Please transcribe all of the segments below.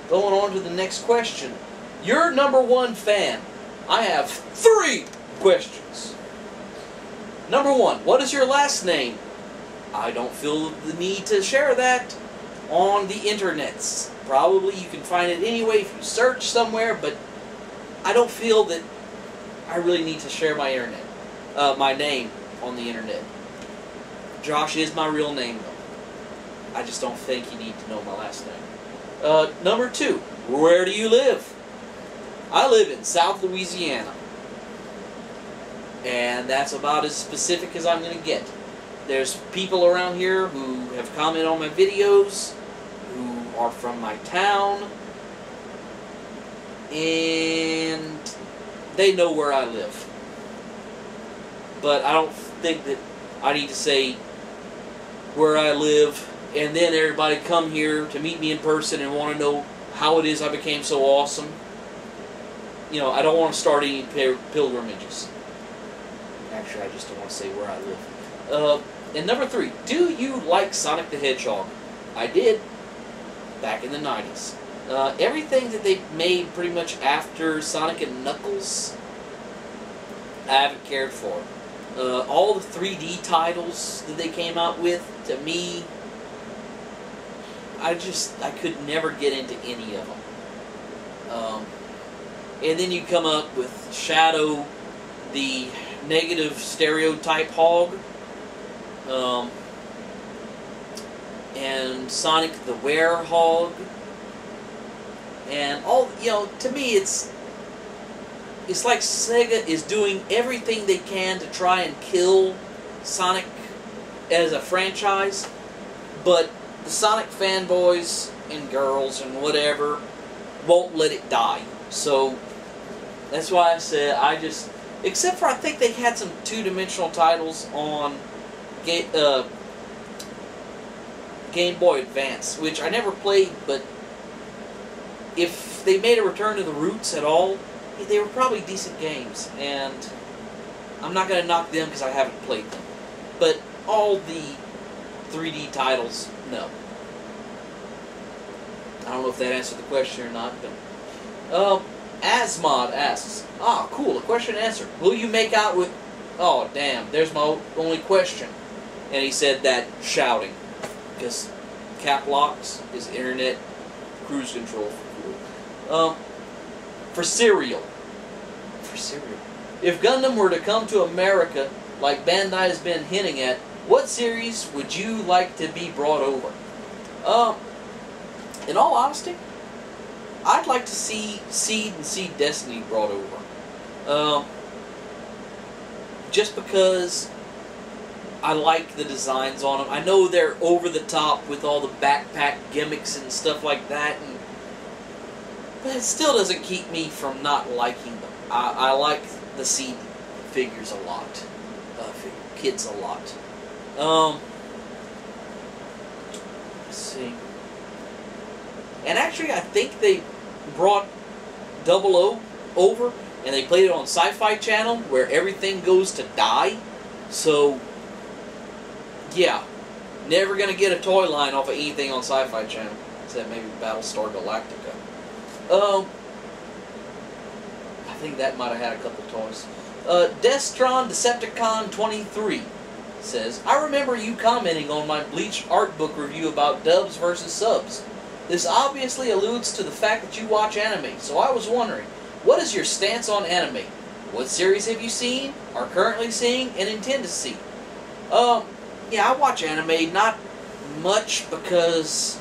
going on to the next question. Your number one fan. I have 3 questions. Number 1, what is your last name? I don't feel the need to share that on the internets. Probably you can find it anyway if you search somewhere, but I don't feel that I really need to share my my name on the internet. Josh is my real name, though. I just don't think you need to know my last name. Number 2, where do you live? I live in South Louisiana. And that's about as specific as I'm going to get. There's people around here who have commented on my videos, who are from my town, and they know where I live. But I don't think that I need to say where I live, and then everybody come here to meet me in person and want to know how it is I became so awesome. You know, I don't want to start any pilgrimages. Actually, I just don't want to say where I live. And number 3, do you like Sonic the Hedgehog? I did, back in the 90s. Everything that they made pretty much after Sonic and Knuckles, I haven't cared for. All the 3D titles that they came out with, to me, I could never get into any of them. And then you come up with Shadow, the negative stereotype hog, and Sonic the Werehog, and all, you know, to me it's like Sega is doing everything they can to try and kill Sonic as a franchise, but the Sonic fanboys and girls and whatever won't let it die. So that's why I said except for I think they had some 2-dimensional titles on Game Boy Advance, which I never played, but if they made a return to the roots at all, they were probably decent games, and I'm not going to knock them because I haven't played them. But all the 3D titles, no. I don't know if that answered the question or not, but Asmod asks, cool, a question and answer. Will you make out with... Oh, damn, there's my only question. And he said that shouting, because cap locks is internet cruise control for cereal. If Gundam were to come to America, like Bandai has been hinting at, what series would you like to be brought over? In all honesty, I'd like to see Seed and Seed Destiny brought over. Just because I like the designs on them. I know they're over the top with all the backpack gimmicks and stuff like that, but it still doesn't keep me from not liking them. I like the Seed figures a lot. Kids a lot. Let's see. And actually, I think they brought 00 over, and they played it on Sci-Fi Channel, where everything goes to die. So, yeah, never going to get a toy line off of anything on Sci-Fi Channel, except maybe Battlestar Galactica. I think that might have had a couple toys. Destron Decepticon 23 says, I remember you commenting on my Bleach art book review about dubs versus subs. This obviously alludes to the fact that you watch anime, so I was wondering, what is your stance on anime? What series have you seen, are currently seeing, and intend to see? Yeah, I watch anime, not much because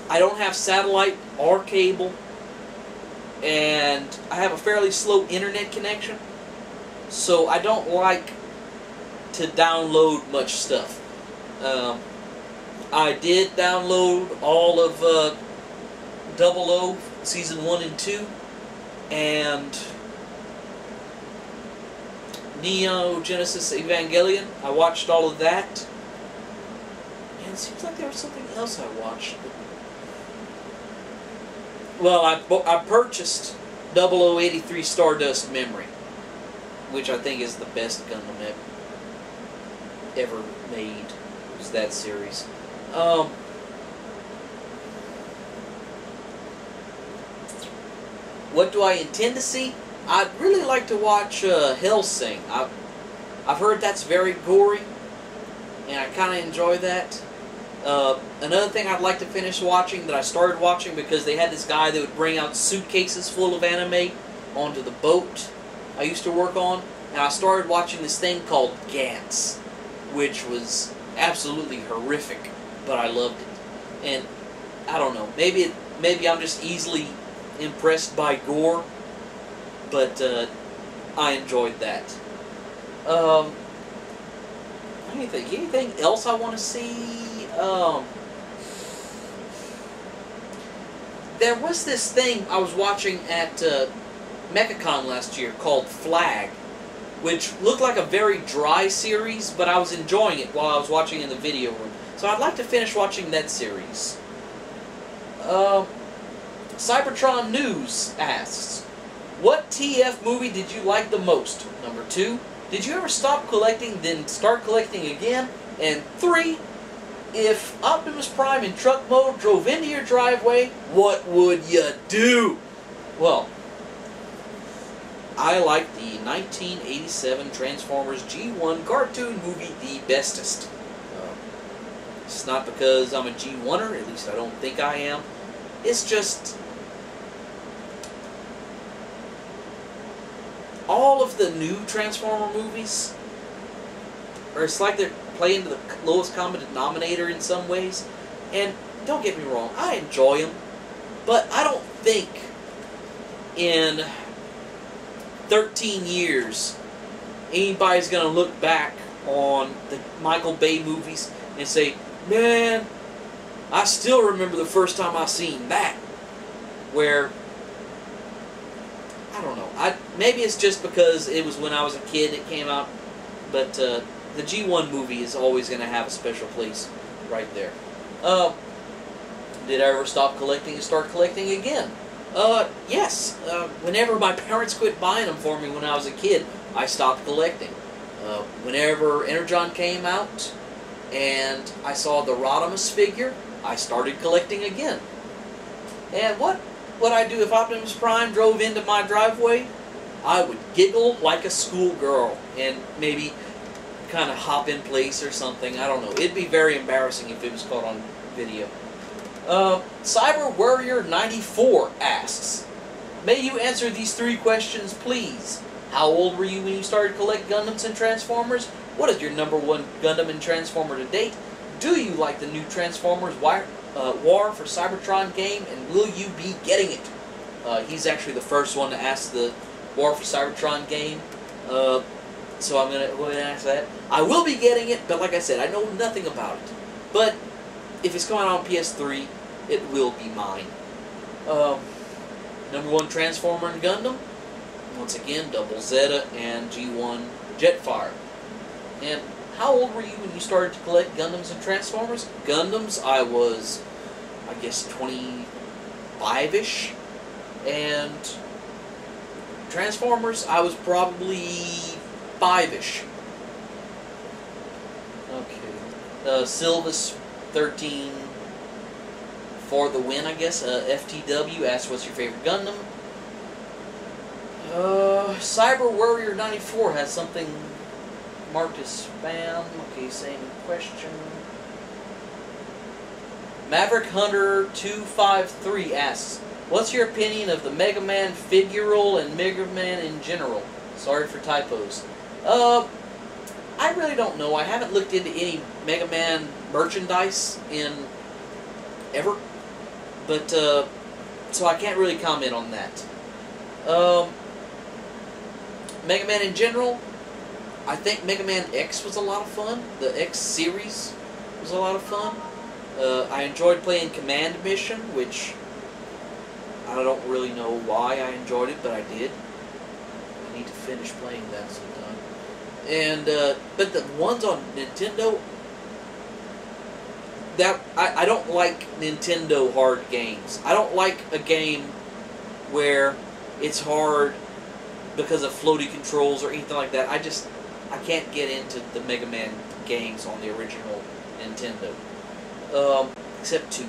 I don't have satellite or cable, and I have a fairly slow internet connection, so I don't like to download much stuff. I did download all of 00 Season 1 and 2, and Neo Genesis Evangelion. I watched all of that. And it seems like there was something else I watched. Well, I purchased 0083 Stardust Memory, which I think is the best Gundam ever made. It was that series. What do I intend to see? I'd really like to watch Hellsing. I've heard that's very gory, and I kind of enjoy that. Another thing I'd like to finish watching that I started watching because they had this guy that would bring out suitcases full of anime onto the boat I used to work on, and I started watching this thing called Gantz, which was absolutely horrific, but I loved it. And I don't know, maybe I'm just easily impressed by gore, but I enjoyed that. Anything else I want to see? There was this thing I was watching at MechaCon last year called Flag, which looked like a very dry series, but I was enjoying it while I was watching in the video room. So I'd like to finish watching that series. Cybertron News asks, what TF movie did you like the most? Number 2, did you ever stop collecting, then start collecting again? And 3, if Optimus Prime in truck mode drove into your driveway, what would you do? Well, I like the 1987 Transformers G1 cartoon movie the bestest. It's not because I'm a G1er, at least I don't think I am. It's just all of the new Transformer movies, or it's like they're playing to the lowest common denominator in some ways. And don't get me wrong, I enjoy them, but I don't think in 13 years anybody's going to look back on the Michael Bay movies and say, man, I still remember the first time I seen that. Where, I don't know, maybe it's just because it was when I was a kid it came out, but the G1 movie is always going to have a special place right there. Did I ever stop collecting and start collecting again? Yes. Whenever my parents quit buying them for me when I was a kid, I stopped collecting. Whenever Energon came out and I saw the Rodimus figure, I started collecting again. And what would I do if Optimus Prime drove into my driveway? I would giggle like a schoolgirl and maybe kind of hop in place or something. I don't know. It'd be very embarrassing if it was caught on video. Cyber Warrior 94 asks, may you answer these 3 questions, please? How old were you when you started collecting Gundams and Transformers? What is your #1 Gundam and Transformer to date? Do you like the new Transformers War for Cybertron game, and will you be getting it? He's actually the first one to ask the War for Cybertron game, so I'm going to go ahead and answer that. I will be getting it, but like I said, I know nothing about it. But if it's coming out on PS3, it will be mine. #1 Transformer and Gundam, once again, Double Zeta and G1 Jetfire. And how old were you when you started to collect Gundams and Transformers? Gundams, I was, I guess, 25-ish. And Transformers, I was probably 5-ish. Okay. Sylvis 13 for the win, I guess. FTW asks, what's your favorite Gundam? Cyber Warrior 94 has something marked as spam. Okay, same question. Maverick Hunter 253 asks, what's your opinion of the Mega Man figural and Mega Man in general? Sorry for typos. I really don't know. I haven't looked into any Mega Man merchandise in ever. But, so I can't really comment on that. Mega Man in general, I think Mega Man X was a lot of fun. The X series was a lot of fun. I enjoyed playing Command Mission, which I don't really know why I enjoyed it, but I did. I need to finish playing that sometime. And but the ones on Nintendo, that I don't like Nintendo hard games. I don't like a game where it's hard because of floaty controls or anything like that. I can't get into the Mega Man games on the original Nintendo. Except two.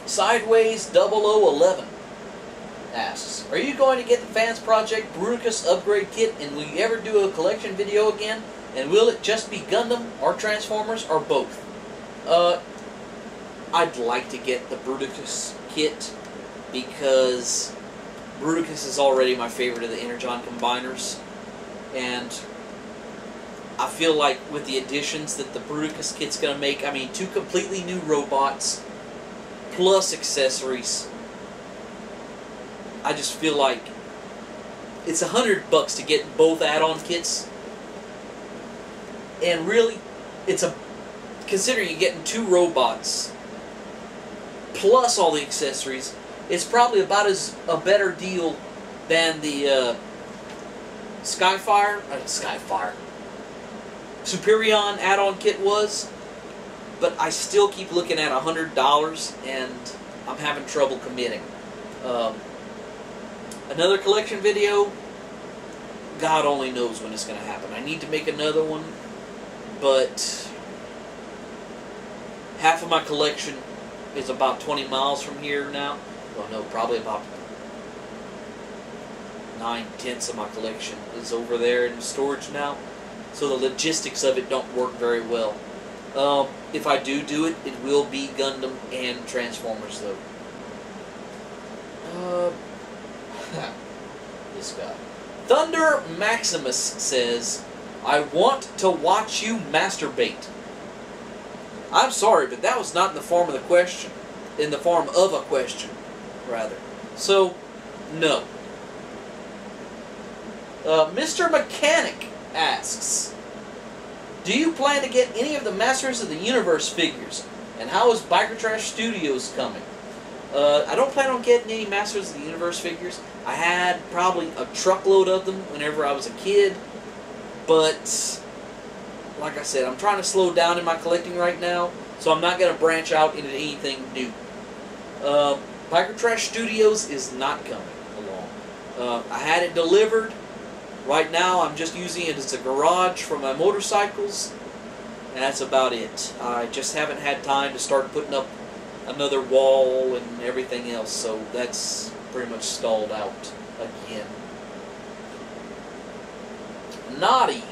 Sideways 0011 asks, Are you going to get the Fans Project Bruticus upgrade kit, and will you ever do a collection video again? And will it just be Gundam or Transformers or both? I'd like to get the Bruticus kit because Bruticus is already my favorite of the Energon combiners, and I feel like with the additions that the Bruticus kit's going to make, I mean, 2 completely new robots plus accessories, I just feel like it's $100 to get both add-on kits, and really, considering you're getting 2 robots plus all the accessories, it's probably about a better deal than the Superion add-on kit was, but I still keep looking at $100, and I'm having trouble committing. Another collection video, God only knows when it's going to happen. I need to make another one, but half of my collection is about 20 miles from here now. Well, no, probably about 9/10 of my collection is over there in storage now. So the logistics of it don't work very well. If I do it, it will be Gundam and Transformers, though. This guy. Thunder Maximus says, I want to watch you masturbate. I'm sorry, but that was not in the form of the question. In the form of a question, rather. So, no. Mr. Mechanic asks, do you plan to get any of the Masters of the Universe figures? And how is Biker Trash Studios coming? I don't plan on getting any Masters of the Universe figures. I had probably a truckload of them whenever I was a kid, but like I said, I'm trying to slow down in my collecting right now, so I'm not going to branch out into anything new. Biker Trash Studios is not coming along. I had it delivered. Right now, I'm just using it as a garage for my motorcycles, and that's about it. I just haven't had time to start putting up another wall and everything else, so that's pretty much stalled out again. Naughty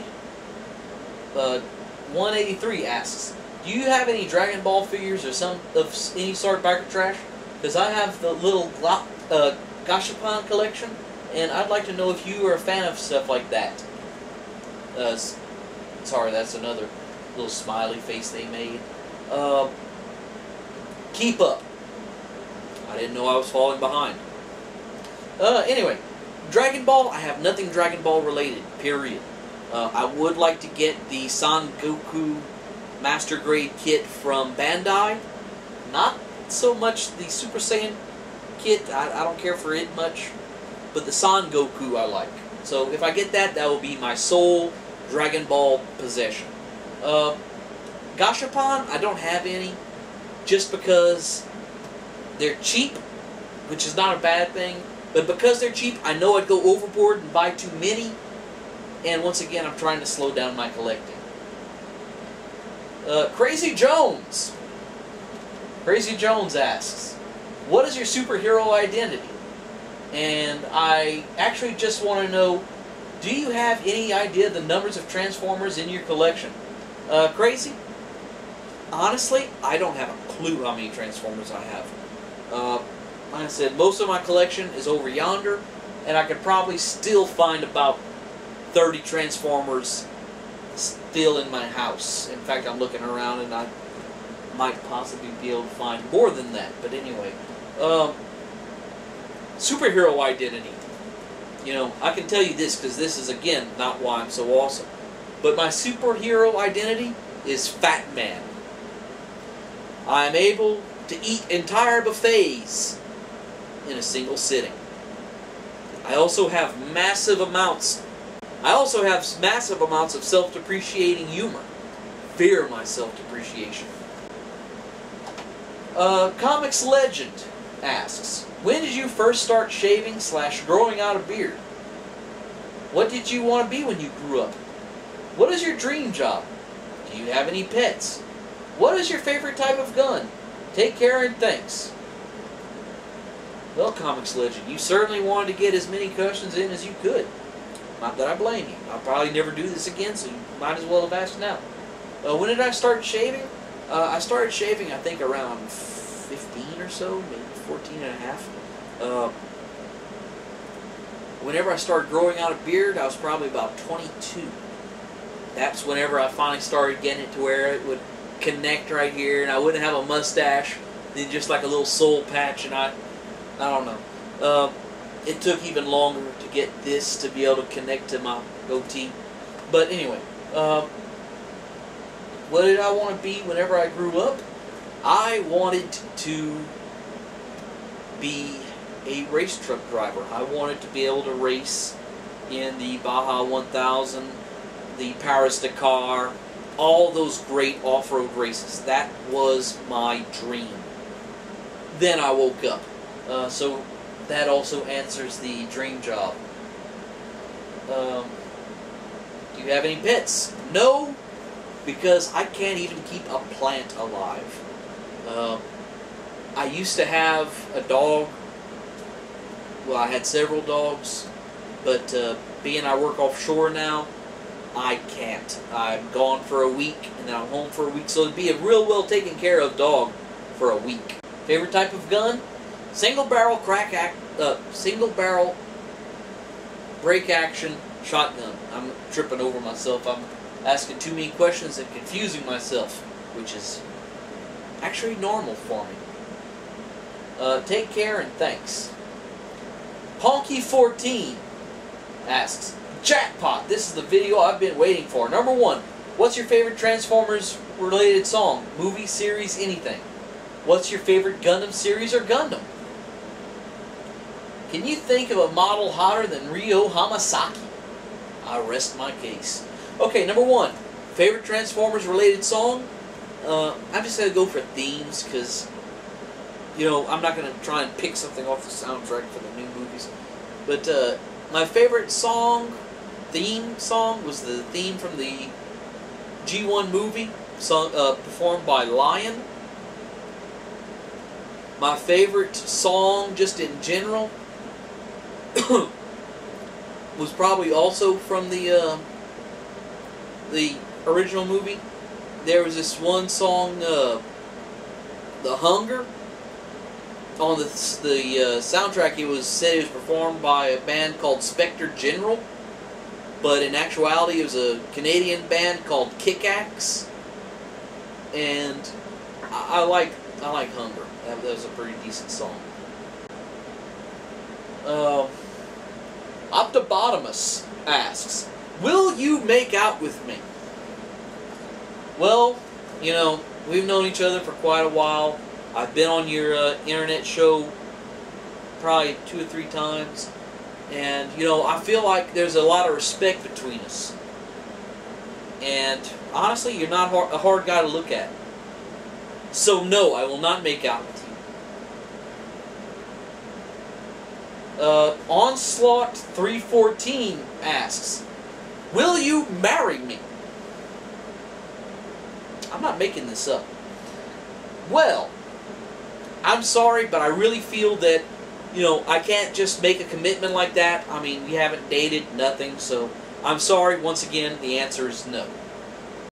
183 asks, do you have any Dragon Ball figures or some of any sort of Biker Trash? Because I have the little Gashapon collection, and I'd like to know if you are a fan of stuff like that. Sorry, that's another little smiley face they made. Keep up. I didn't know I was falling behind. Anyway, Dragon Ball, I have nothing Dragon Ball related, period. I would like to get the Son Goku Master Grade kit from Bandai. Not so much the Super Saiyan kit, I don't care for it much, but the Son Goku I like. So if I get that, that will be my sole Dragon Ball possession. Gashapon, I don't have any, just because they're cheap, which is not a bad thing, but because they're cheap, I know I'd go overboard and buy too many, and once again, I'm trying to slow down my collecting. Crazy Jones asks, what is your superhero identity? And I actually just want to know, do you have any idea the numbers of Transformers in your collection? Crazy? Honestly, I don't have a clue how many Transformers I have. Like I said, most of my collection is over yonder, and I could probably still find about 30 Transformers still in my house. In fact, I'm looking around and I might possibly be able to find more than that. But anyway, superhero identity. You know, I can tell you this because this is, again, not why I'm so awesome. But my superhero identity is Fat Man. I'm able to eat entire buffets in a single sitting. I also have massive amounts of self-depreciating humor. Fear my self-depreciation. Comics Legend asks, when did you first start shaving / growing out a beard? What did you want to be when you grew up? What is your dream job? Do you have any pets? What is your favorite type of gun? Take care and thanks. Well, Comics Legend, you certainly wanted to get as many questions in as you could. Not that I blame you. I'll probably never do this again, so you might as well have asked now. When did I start shaving? I started shaving, I think, around 15 or so, maybe 14 and a half. Whenever I started growing out a beard, I was probably about 22. That's whenever I finally started getting it to where it would connect right here, and I wouldn't have a mustache, then just like a little soul patch, and I don't know. It took even longer to get this to be able to connect to my goatee. But anyway, what did I want to be whenever I grew up? I wanted to be a race truck driver. I wanted to be able to race in the Baja 1000, the Paris-Dakar, all those great off-road races. That was my dream. Then I woke up. So that also answers the dream job. Do you have any pets? No, because I can't even keep a plant alive. I used to have a dog. Well, I had several dogs, but being I work offshore now, I can't. I'm gone for a week, and then I'm home for a week, so it'd be a real well taken care of dog for a week. Favorite type of gun? Single barrel break action shotgun. I'm tripping over myself. I'm asking too many questions and confusing myself, which is actually normal for me. Take care and thanks. Honky14 asks, jackpot! This is the video I've been waiting for. Number 1, what's your favorite Transformers related song? Movie, series, anything? What's your favorite Gundam series or Gundam? Can you think of a model hotter than Ryo Hamasaki? I rest my case. Okay, number 1, favorite Transformers related song? I'm just going to go for themes because, you know, I'm not going to try and pick something off the soundtrack for the new movies. But my favorite theme song, was the theme from the G1 movie, sung, performed by Lion. My favorite song, just in general, was probably also from the original movie. There was this one song, The Hunger. On the soundtrack, it was said it was performed by a band called Spectre General, but in actuality, it was a Canadian band called Kick-Axe, and I like Hunger. That was a pretty decent song. Optobotomus asks, will you make out with me? Well, you know, we've known each other for quite a while. I've been on your internet show probably 2 or 3 times, and you know, I feel like there's a lot of respect between us. And honestly, you're not a hard guy to look at. So no, I will not make out with you. Onslaught 314 asks, will you marry me? I'm not making this up. Well, I'm sorry, but I really feel that, you know, I can't just make a commitment like that. I mean, we haven't dated, nothing, so I'm sorry. Once again, the answer is no.